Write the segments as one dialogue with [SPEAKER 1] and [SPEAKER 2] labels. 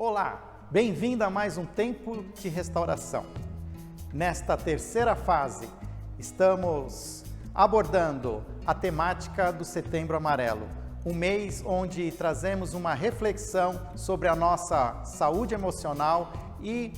[SPEAKER 1] Olá, bem-vindo a mais um tempo de restauração. Nesta terceira fase, estamos abordando a temática do Setembro Amarelo, um mês onde trazemos uma reflexão sobre a nossa saúde emocional e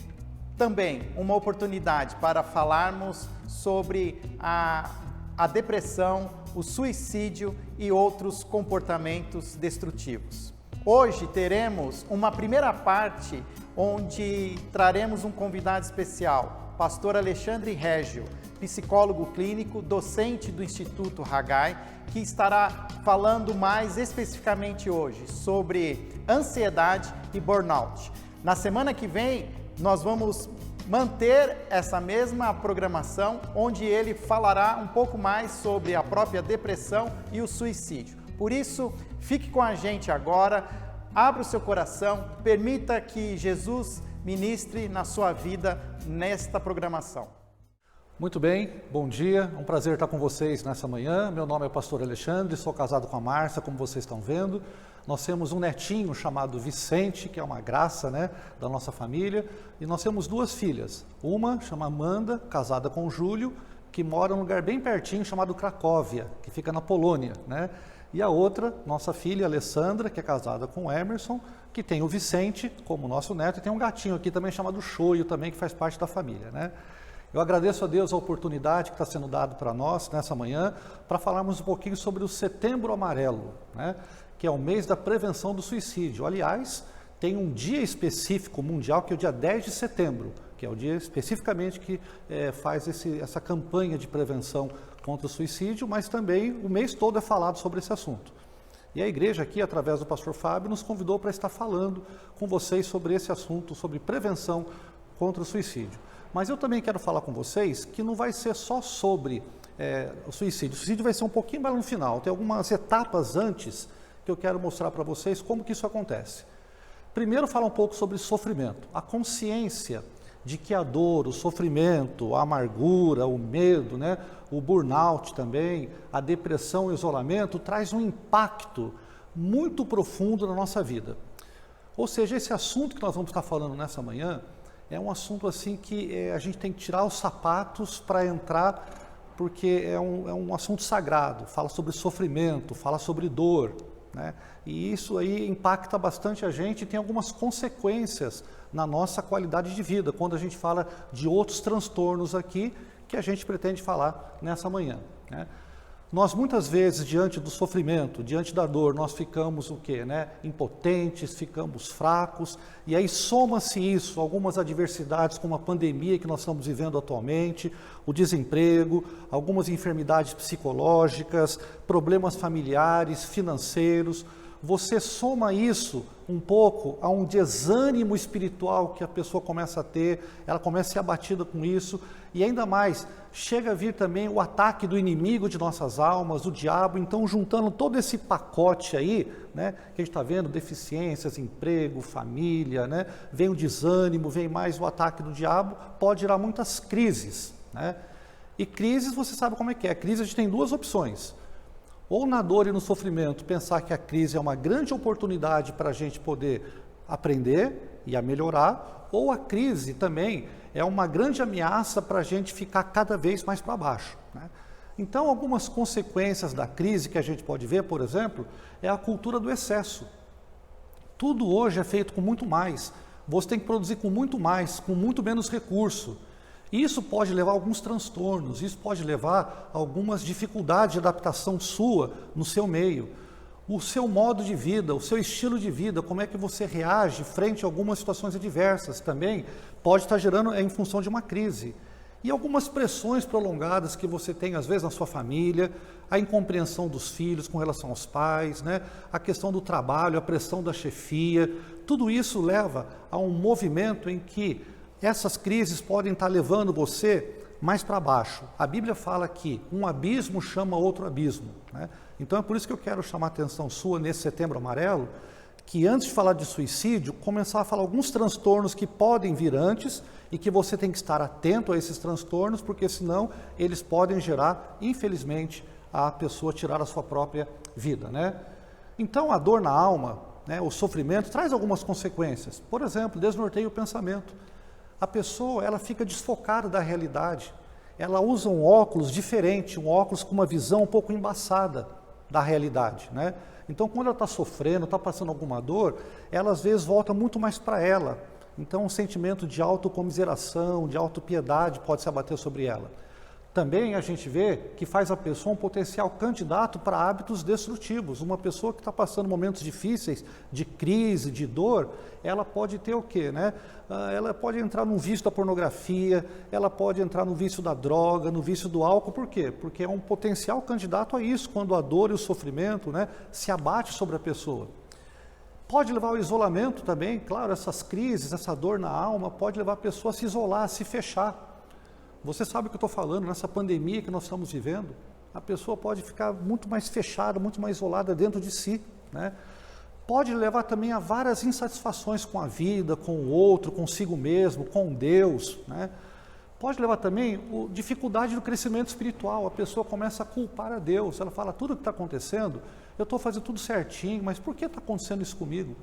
[SPEAKER 1] também uma oportunidade para falarmos sobre a depressão, o suicídio e outros comportamentos destrutivos. Hoje teremos uma primeira parte onde traremos um convidado especial, pastor Alexandre Régio, psicólogo clínico, docente do Instituto Haggai, que estará falando mais especificamente hoje sobre ansiedade e burnout. Na semana que vem, nós vamos manter essa mesma programação, onde ele falará um pouco mais sobre a própria depressão e o suicídio. Por isso, fique com a gente agora, abra o seu coração, permita que Jesus ministre na sua vida nesta programação.
[SPEAKER 2] Muito bem, bom dia, um prazer estar com vocês nessa manhã. Meu nome é pastor Alexandre, sou casado com a Márcia, como vocês estão vendo. Nós temos um netinho chamado Vicente, que é uma graça, da nossa família. E nós temos duas filhas, uma chama Amanda, casada com o Júlio, que mora num lugar bem pertinho chamado Cracóvia, que fica na Polônia, E a outra, nossa filha Alessandra, que é casada com o Emerson, que tem o Vicente como nosso neto, e tem um gatinho aqui também chamado Choio, também que faz parte da família, Eu agradeço a Deus a oportunidade que está sendo dada para nós nessa manhã, para falarmos um pouquinho sobre o Setembro Amarelo, que é o mês da prevenção do suicídio. Aliás, tem um dia específico mundial, que é o dia 10 de setembro, que é o dia especificamente que faz essa campanha de prevenção contra o suicídio, mas também o mês todo é falado sobre esse assunto. E a igreja aqui, através do pastor Fábio, nos convidou para estar falando com vocês sobre esse assunto, sobre prevenção contra o suicídio. Mas eu também quero falar com vocês que não vai ser só sobre o suicídio. O suicídio vai ser um pouquinho mais no final. Tem algumas etapas antes que eu quero mostrar para vocês como que isso acontece. Primeiro, falar um pouco sobre sofrimento. A consciência de que a dor, o sofrimento, a amargura, o medo, o burnout também, a depressão e o isolamento, traz um impacto muito profundo na nossa vida. Ou seja, esse assunto que nós vamos estar falando nessa manhã é um assunto assim que a gente tem que tirar os sapatos para entrar, porque é um assunto sagrado, fala sobre sofrimento, fala sobre dor, E isso aí impacta bastante a gente e tem algumas consequências na nossa qualidade de vida, quando a gente fala de outros transtornos aqui, que a gente pretende falar nessa manhã, Nós muitas vezes, diante do sofrimento, diante da dor, nós ficamos o quê? Impotentes, ficamos fracos, e aí soma-se isso, algumas adversidades como a pandemia que nós estamos vivendo atualmente, o desemprego, algumas enfermidades psicológicas, problemas familiares, financeiros. Você soma isso um pouco a um desânimo espiritual que a pessoa começa a ter, ela começa a ser abatida com isso, e ainda mais, chega a vir também o ataque do inimigo de nossas almas, o diabo. Então, juntando todo esse pacote aí, que a gente está vendo, deficiências, emprego, família, vem o desânimo, vem mais o ataque do diabo, pode gerar muitas crises, E crises, você sabe como é que é, crise a gente tem duas opções, ou na dor e no sofrimento, pensar que a crise é uma grande oportunidade para a gente poder aprender e a melhorar, ou a crise também é uma grande ameaça para a gente ficar cada vez mais para baixo. Então, algumas consequências da crise que a gente pode ver, por exemplo, é a cultura do excesso. Tudo hoje é feito com muito mais, você tem que produzir com muito mais, com muito menos recurso. Isso pode levar a alguns transtornos, isso pode levar a algumas dificuldades de adaptação sua no seu meio. O seu modo de vida, o seu estilo de vida, como é que você reage frente a algumas situações adversas também, pode estar gerando em função de uma crise. E algumas pressões prolongadas que você tem às vezes na sua família, a incompreensão dos filhos com relação aos pais, a questão do trabalho, a pressão da chefia, tudo isso leva a um movimento em que essas crises podem estar levando você mais para baixo. A Bíblia fala que um abismo chama outro abismo, Então é por isso que eu quero chamar a atenção sua nesse Setembro Amarelo, que antes de falar de suicídio, começar a falar alguns transtornos que podem vir antes e que você tem que estar atento a esses transtornos, porque senão eles podem gerar, infelizmente, a pessoa tirar a sua própria vida, Então a dor na alma, né, o sofrimento traz algumas consequências. Por exemplo, desnorteia o pensamento. A pessoa, ela fica desfocada da realidade. Ela usa um óculos diferente, um óculos com uma visão um pouco embaçada da realidade, né? Então, quando ela está sofrendo, está passando alguma dor, ela às vezes volta muito mais para ela. Então, um sentimento de autocomiseração, de autopiedade pode se abater sobre ela. Também a gente vê que faz a pessoa um potencial candidato para hábitos destrutivos. Uma pessoa que está passando momentos difíceis, de crise, de dor, ela pode ter o quê, né? Ela pode entrar no vício da pornografia, ela pode entrar no vício da droga, no vício do álcool. Por quê? Porque é um potencial candidato a isso, quando a dor e o sofrimento, né, se abate sobre a pessoa. Pode levar ao isolamento também, claro, essas crises, essa dor na alma, pode levar a pessoa a se isolar, a se fechar. Você sabe o que eu estou falando, nessa pandemia que nós estamos vivendo, a pessoa pode ficar muito mais fechada, muito mais isolada dentro de si, né? Pode levar também a várias insatisfações com a vida, com o outro, consigo mesmo, com Deus, né? Pode levar também a dificuldade do crescimento espiritual, a pessoa começa a culpar a Deus, ela fala, tudo que está acontecendo, eu estou fazendo tudo certinho, mas por que está acontecendo isso comigo?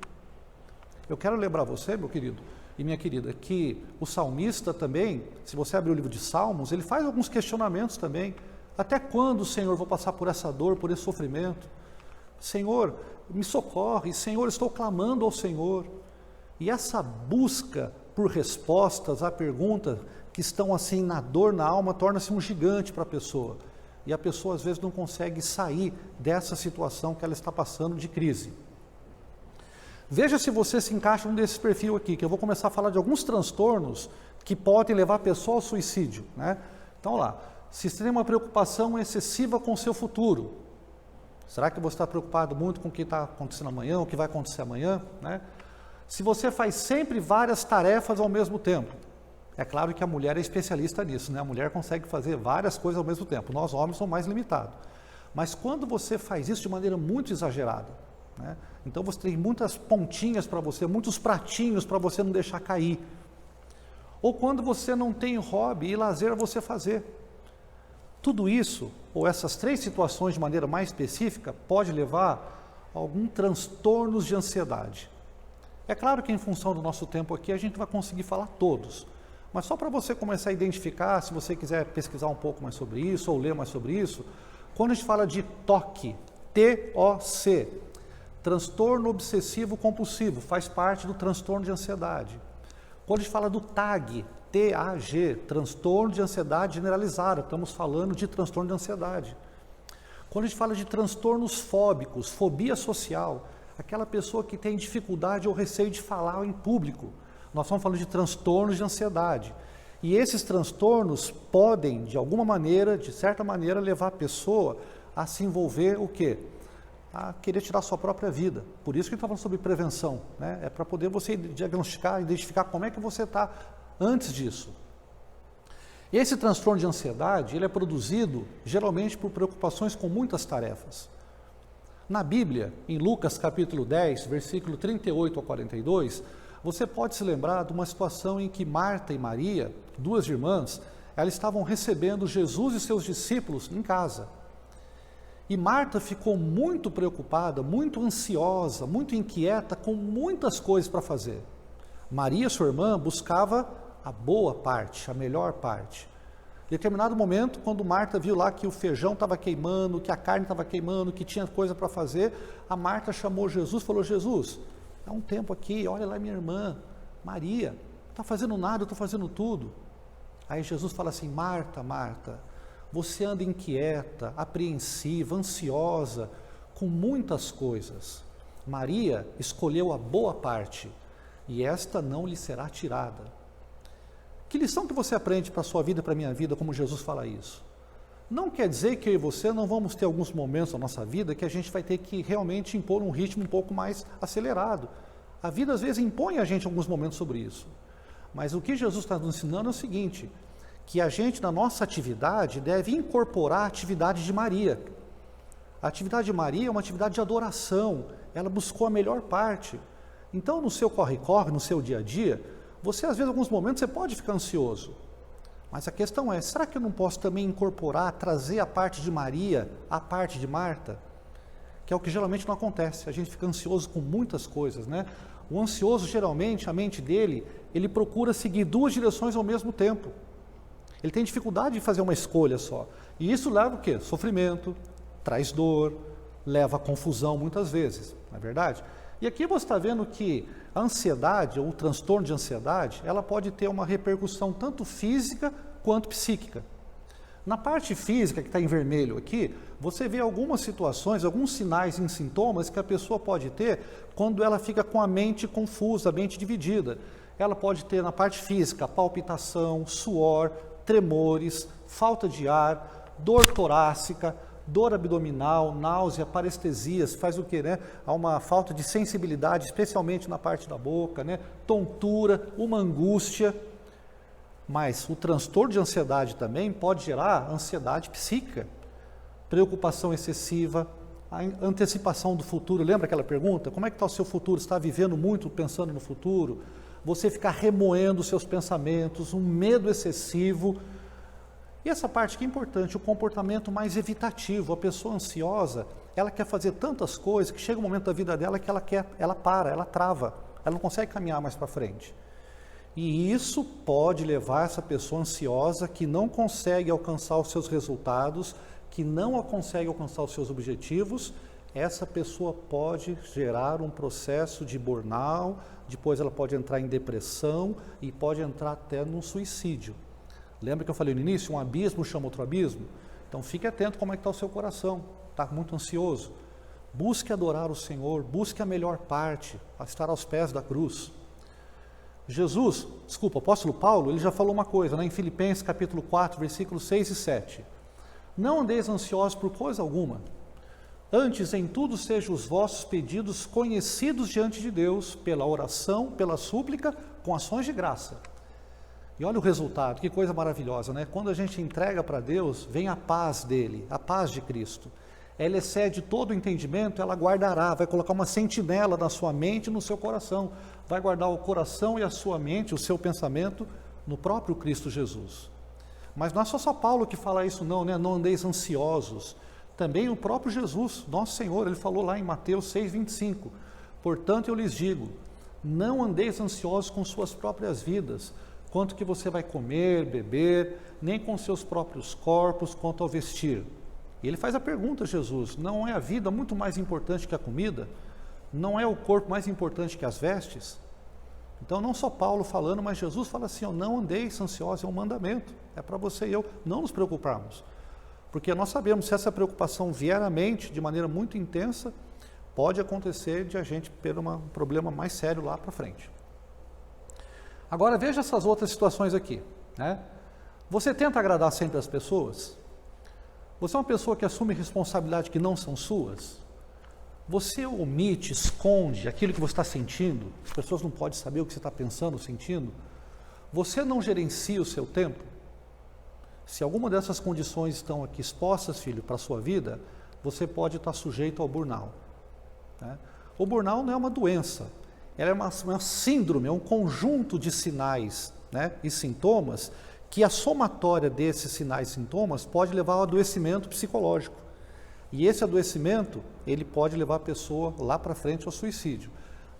[SPEAKER 2] Eu quero lembrar você, meu querido, e minha querida, que o salmista também, se você abrir o livro de Salmos, ele faz alguns questionamentos também. Até quando, Senhor, vou passar por essa dor, por esse sofrimento? Senhor, me socorre. Senhor, estou clamando ao Senhor. E essa busca por respostas a perguntas que estão assim na dor, na alma, torna-se um gigante para a pessoa. E a pessoa às vezes não consegue sair dessa situação que ela está passando de crise. Veja se você se encaixa num desses perfis aqui, que eu vou começar a falar de alguns transtornos que podem levar a pessoa ao suicídio, né? Então, lá, se você tem uma preocupação excessiva com o seu futuro, será que você está preocupado muito com o que está acontecendo amanhã, o que vai acontecer amanhã, né? Se você faz sempre várias tarefas ao mesmo tempo, é claro que a mulher é especialista nisso, né? A mulher consegue fazer várias coisas ao mesmo tempo, nós homens somos mais limitados. Mas quando você faz isso de maneira muito exagerada, né? Então você tem muitas pontinhas para você, muitos pratinhos para você não deixar cair. Ou quando você não tem hobby e lazer a você fazer. Tudo isso, ou essas três situações de maneira mais específica, pode levar a alguns transtornos de ansiedade. É claro que em função do nosso tempo aqui a gente vai conseguir falar todos. Mas só para você começar a identificar, se você quiser pesquisar um pouco mais sobre isso, ou ler mais sobre isso, quando a gente fala de TOC, T-O-C, transtorno obsessivo compulsivo, faz parte do transtorno de ansiedade. Quando a gente fala do TAG, T-A-G, transtorno de ansiedade generalizada, estamos falando de transtorno de ansiedade. Quando a gente fala de transtornos fóbicos, fobia social, aquela pessoa que tem dificuldade ou receio de falar em público, nós estamos falando de transtornos de ansiedade. E esses transtornos podem, de alguma maneira, de certa maneira, levar a pessoa a se envolver o quê? A querer tirar a sua própria vida. Por isso que a gente está falando sobre prevenção, né? É para poder você diagnosticar, identificar como é que você está antes disso. Esse transtorno de ansiedade, ele é produzido geralmente por preocupações com muitas tarefas. Na Bíblia, em Lucas capítulo 10, versículo 38 a 42, você pode se lembrar de uma situação em que Marta e Maria, duas irmãs, elas estavam recebendo Jesus e seus discípulos em casa. E Marta ficou muito preocupada, muito ansiosa, muito inquieta, com muitas coisas para fazer. Maria, sua irmã, buscava a boa parte, a melhor parte. Em determinado momento, quando Marta viu lá que o feijão estava queimando, que a carne estava queimando, que tinha coisa para fazer, a Marta chamou Jesus e falou, Jesus, dá um tempo aqui, olha lá minha irmã, Maria, não está fazendo nada, eu estou fazendo tudo. Aí Jesus fala assim, Marta, Marta, você anda inquieta, apreensiva, ansiosa, com muitas coisas. Maria escolheu a boa parte, e esta não lhe será tirada. Que lição que você aprende para a sua vida e para a minha vida, como Jesus fala isso? Não quer dizer que eu e você não vamos ter alguns momentos na nossa vida que a gente vai ter que realmente impor um ritmo um pouco mais acelerado. A vida às vezes impõe a gente alguns momentos sobre isso. Mas o que Jesus está nos ensinando é o seguinte, que a gente, na nossa atividade, deve incorporar a atividade de Maria. A atividade de Maria é uma atividade de adoração, ela buscou a melhor parte. Então, no seu corre-corre, no seu dia a dia, você, às vezes, em alguns momentos, você pode ficar ansioso. Mas a questão é, será que eu não posso também incorporar, trazer a parte de Maria, a parte de Marta? que é o que geralmente não acontece. A gente fica ansioso com muitas coisas, né? O ansioso, geralmente, a mente dele, ele procura seguir duas direções ao mesmo tempo. Ele tem dificuldade de fazer uma escolha só. E isso leva o quê? Sofrimento, traz dor, leva a confusão muitas vezes, não é verdade? E aqui você está vendo que a ansiedade, ou o transtorno de ansiedade, ela pode ter uma repercussão tanto física quanto psíquica. Na parte física, que está em vermelho aqui, você vê algumas situações, alguns sinais e sintomas que a pessoa pode ter quando ela fica com a mente confusa, a mente dividida. Ela pode ter na parte física palpitação, suor, tremores, falta de ar, dor torácica, dor abdominal, náusea, parestesias, faz o que, né? Há uma falta de sensibilidade, especialmente na parte da boca, né? Tontura, uma angústia. Mas o transtorno de ansiedade também pode gerar ansiedade psíquica, preocupação excessiva, a antecipação do futuro. Lembra aquela pergunta? Como é que está o seu futuro? Você está vivendo muito pensando no futuro? Você ficar remoendo os seus pensamentos, um medo excessivo. E essa parte que é importante, o comportamento mais evitativo. A pessoa ansiosa, ela quer fazer tantas coisas que chega um momento da vida dela que ela para, ela trava, ela não consegue caminhar mais para frente. E isso pode levar essa pessoa ansiosa que não consegue alcançar os seus resultados, que não consegue alcançar os seus objetivos, essa pessoa pode gerar um processo de burnout, depois ela pode entrar em depressão e pode entrar até num suicídio. Lembra que eu falei no início, um abismo chama outro abismo? Então fique atento como é que está o seu coração, está muito ansioso. Busque adorar o Senhor, busque a melhor parte, a estar aos pés da cruz. O apóstolo Paulo, ele já falou uma coisa, né, em Filipenses capítulo 4, versículos 6 e 7. Não andeis ansiosos por coisa alguma, antes em tudo sejam os vossos pedidos conhecidos diante de Deus, pela oração, pela súplica, com ações de graça. E olha o resultado, que coisa maravilhosa, né? Quando a gente entrega para Deus, vem a paz dele, a paz de Cristo. Ela excede todo o entendimento, ela guardará, vai colocar uma sentinela na sua mente e no seu coração. Vai guardar o coração e a sua mente, o seu pensamento, no próprio Cristo Jesus. Mas não é só Paulo que fala isso não, né? Não andeis ansiosos. Também o próprio Jesus, nosso Senhor, ele falou lá em Mateus 6,25. Portanto, eu lhes digo, não andeis ansiosos com suas próprias vidas, quanto que você vai comer, beber, nem com seus próprios corpos, quanto ao vestir. E ele faz a pergunta, Jesus, não é a vida muito mais importante que a comida? Não é o corpo mais importante que as vestes? Então, não só Paulo falando, mas Jesus fala assim, não andeis ansiosos, é um mandamento, é para você e eu não nos preocuparmos. Porque nós sabemos, se essa preocupação vier à mente de maneira muito intensa, pode acontecer de a gente ter um problema mais sério lá para frente. Agora, veja essas outras situações aqui, né? Você tenta agradar sempre as pessoas? Você é uma pessoa que assume responsabilidades que não são suas? Você omite, esconde aquilo que você está sentindo? As pessoas não podem saber o que você está pensando, sentindo? Você não gerencia o seu tempo? Se alguma dessas condições estão aqui expostas, filho, para a sua vida, você pode estar sujeito ao burnout, né? O burnout não é uma doença, ela é uma síndrome, é um conjunto de sinais, né, e sintomas, que a somatória desses sinais e sintomas pode levar ao adoecimento psicológico. E esse adoecimento, ele pode levar a pessoa lá para frente ao suicídio.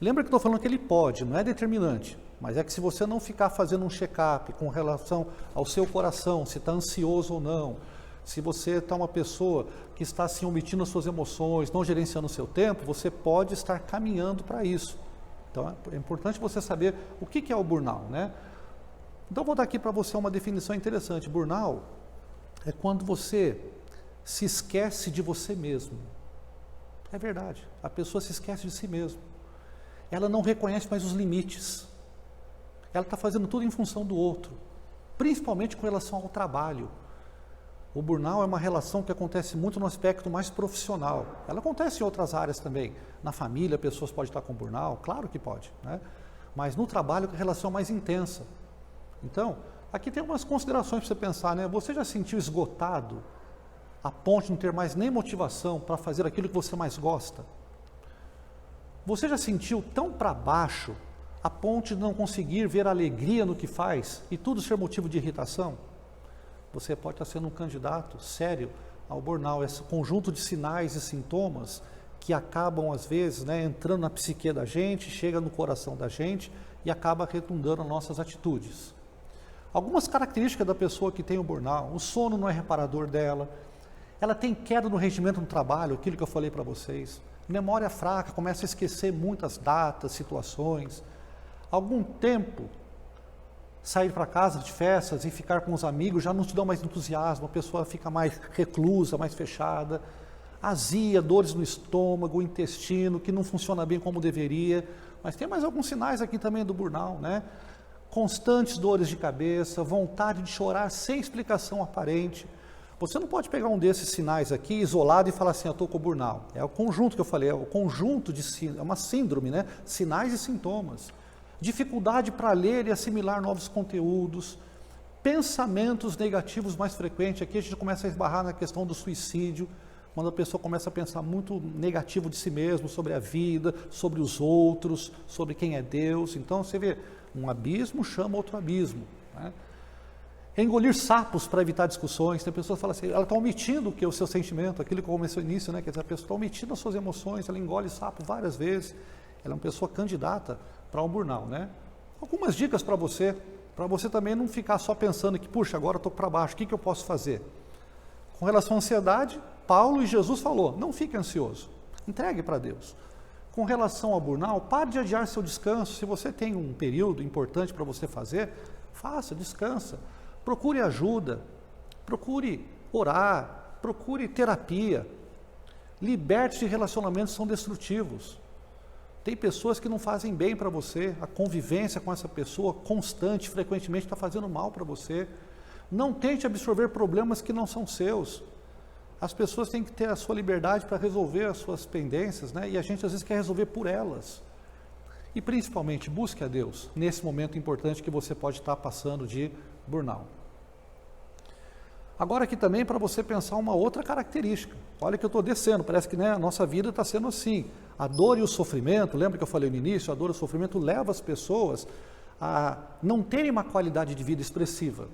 [SPEAKER 2] Lembra que eu estou falando que ele pode, não é determinante, mas é que se você não ficar fazendo um check-up com relação ao seu coração, se está ansioso ou não, se você está uma pessoa que está assim omitindo as suas emoções, não gerenciando o seu tempo, você pode estar caminhando para isso. Então é importante você saber o que é o burnout, né? Então vou dar aqui para você uma definição interessante. Burnout é quando você se esquece de você mesmo. É verdade, a pessoa se esquece de si mesmo. Ela não reconhece mais os limites. Ela está fazendo tudo em função do outro, principalmente com relação ao trabalho. O burnout é uma relação que acontece muito no aspecto mais profissional. Ela acontece em outras áreas também. Na família, pessoas podem estar com burnout, claro que pode, né? Mas no trabalho, a relação é mais intensa. Então, aqui tem umas considerações para você pensar, né? Você já se sentiu esgotado a ponto de não ter mais nem motivação para fazer aquilo que você mais gosta? Você já sentiu tão para baixo a ponto de não conseguir ver alegria no que faz e tudo ser motivo de irritação? Você pode estar sendo um candidato sério ao burnout, esse conjunto de sinais e sintomas que acabam, às vezes, né, entrando na psique da gente, chega no coração da gente e acaba redundando nas nossas atitudes. Algumas características da pessoa que tem o burnout: o sono não é reparador dela, ela tem queda no rendimento no trabalho, aquilo que eu falei para vocês, memória fraca, começa a esquecer muitas datas, situações. Algum tempo, sair para casa de festas e ficar com os amigos já não te dá mais entusiasmo, a pessoa fica mais reclusa, mais fechada, azia, dores no estômago, intestino, que não funciona bem como deveria. Mas tem mais alguns sinais aqui também do burnout, né? Constantes dores de cabeça, vontade de chorar sem explicação aparente. Você não pode pegar um desses sinais aqui, isolado, e falar assim: eu estou com burnout. É o conjunto que eu falei, é o conjunto é uma síndrome, né? Sinais e sintomas. Dificuldade para ler e assimilar novos conteúdos, pensamentos negativos mais frequentes. Aqui a gente começa a esbarrar na questão do suicídio, quando a pessoa começa a pensar muito negativo de si mesmo, sobre a vida, sobre os outros, sobre quem é Deus. Então você vê, um abismo chama outro abismo, né? Engolir sapos para evitar discussões. Tem pessoas que falam assim, ela está omitindo o seu sentimento, aquilo que começou no início, né? Quer dizer, a pessoa está omitindo as suas emoções, ela engole sapo várias vezes, ela é uma pessoa candidata para um burnout, né? Algumas dicas para você também não ficar só pensando que, puxa, agora eu estou para baixo, o que eu posso fazer? Com relação à ansiedade, Paulo e Jesus falou, não fique ansioso, entregue para Deus. Com relação ao burnout, pare de adiar seu descanso. Se você tem um período importante para você fazer, faça, descansa. Procure ajuda, procure orar, procure terapia. Liberte-se de relacionamentos que são destrutivos. Tem pessoas que não fazem bem para você, a convivência com essa pessoa constante, frequentemente, está fazendo mal para você. Não tente absorver problemas que não são seus. As pessoas têm que ter a sua liberdade para resolver as suas pendências, né? E a gente às vezes quer resolver por elas. E principalmente, busque a Deus nesse momento importante que você pode estar passando de burnout. Agora aqui também para você pensar uma outra característica. Olha que eu estou descendo, parece que, né, a nossa vida está sendo assim. A dor e o sofrimento, lembra que eu falei no início, a dor e o sofrimento levam as pessoas a não terem uma qualidade de vida expressiva.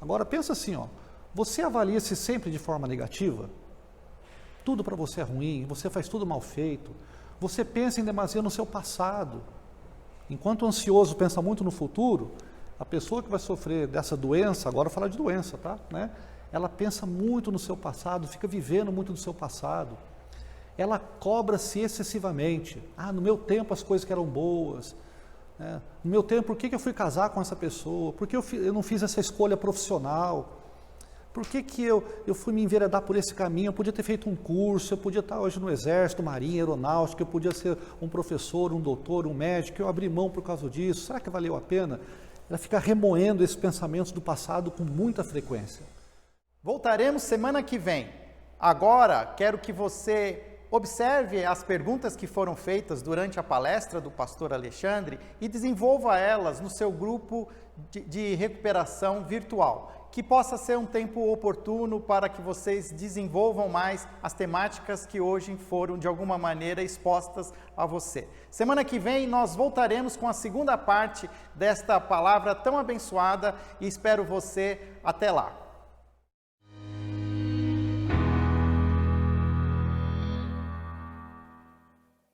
[SPEAKER 2] Agora pensa assim, ó, você avalia-se sempre de forma negativa? Tudo para você é ruim, você faz tudo mal feito, você pensa em demasia no seu passado. Enquanto o ansioso pensa muito no futuro, a pessoa que vai sofrer dessa doença, agora falar de doença, tá? Né? Ela pensa muito no seu passado, fica vivendo muito do seu passado. Ela cobra-se excessivamente. Ah, no meu tempo as coisas que eram boas. Né? No meu tempo, por que eu fui casar com essa pessoa? Por que eu não fiz essa escolha profissional? Por que eu fui me enveredar por esse caminho? Eu podia ter feito um curso, eu podia estar hoje no Exército, Marinha, Aeronáutica, eu podia ser um professor, um doutor, um médico, eu abri mão por causa disso. Será que valeu a pena? Ela fica remoendo esses pensamentos do passado com muita frequência.
[SPEAKER 1] Voltaremos semana que vem. Agora, quero que você observe as perguntas que foram feitas durante a palestra do pastor Alexandre e desenvolva elas no seu grupo de recuperação virtual. Que possa ser um tempo oportuno para que vocês desenvolvam mais as temáticas que hoje foram, de alguma maneira, expostas a você. Semana que vem nós voltaremos com a segunda parte desta palavra tão abençoada e espero você até lá.